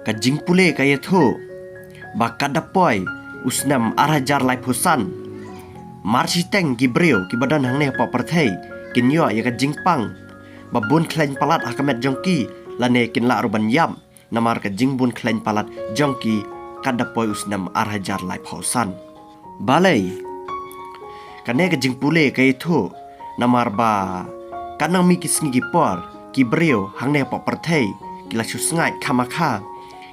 Kajing pule kaya tu bakada poi usnam arajar lai phusan marsiteng gibreo ki badan hangne pa parthei kinyo ya kajing pang babun klen palat akamet jongki lane kin la ruban yam namar kajing bun klen palat jongki kada poi usnam arajar lai phusan balai kane kajing pule kaya tu namar ba kanang mi kisngi por gibreo hangne pa parthei kila su sngai khamakha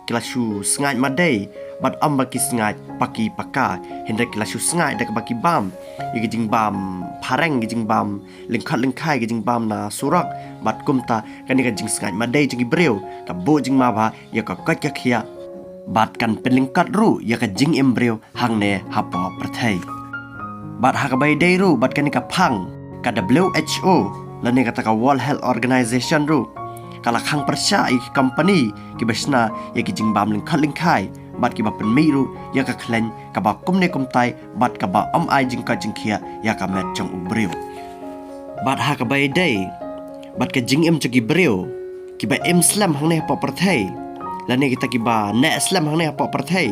kilasu sengat madai bad amba ki sengat paki paka hendek kilasu sengat dak baki bam igijing bam pareng gijing bam lengkhat lengkai gijing bam na surak bad kumta kani gijing sengat madai jingi breu ka bo jing ma ba ya ka kat khia bad kan pelengkat ru ya ka jing embreu hangne hapo prathai bad ha ka bai dei ru bad kani ka phang ka WHO lane kata ka World Health Organization ru kala khang persya i company ki besna ya ki jingbam lengkhat lengkai bat ki ba penmiru ya ka klen ka ba kumne kumtai bat ka ba ai jingka jingkhia ya ka met chong ubreu bat ha ka bai dei bat ka jing em chagi breu ki ba slam hangne pa parthai lane kita ki ba ne slam hangne pa parthai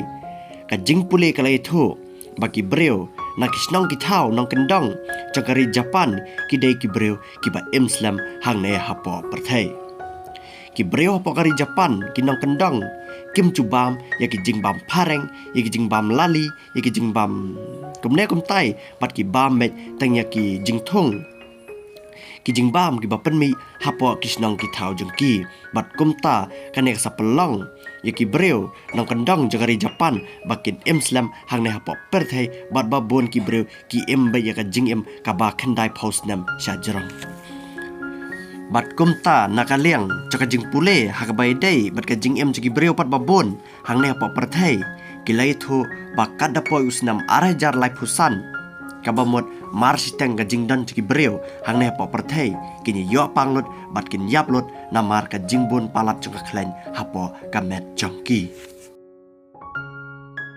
ka jing pule ka lai thu ba ki breu na kisnong ki thau nong kendong chakari Japan ki dei ki breu ki ba slam hangne ha pa parthai ki breu pokari Japan ki nong kendong kim chubam ya ki jingbam pareng ya ki jingbam lali ya ki jingbam kumne kumtai pat ki bam met tang ya ki jingthong ki jingbam ki bapenmi hapo kisnong ki thau jengki bat kumta kanek sapelong ya ki breu nong kendong jagari Japan bakin slam hangne hapo perthai bat babon ki breu ki ba ya ka jingem ka ba khandai phosnam shajarong bat kumta nakaliang chaka jing pule hakabai dei bat ka jing chagi breu pat babon hangne pa parthai kilai thu bakada poi usnam arajar lai phusan kabamot marsiteng ka jing dan chagi breu hangne pa parthai kini yo panglot bat kin yaplot namar ka jing bun palat chaka klen hapo kamet jongki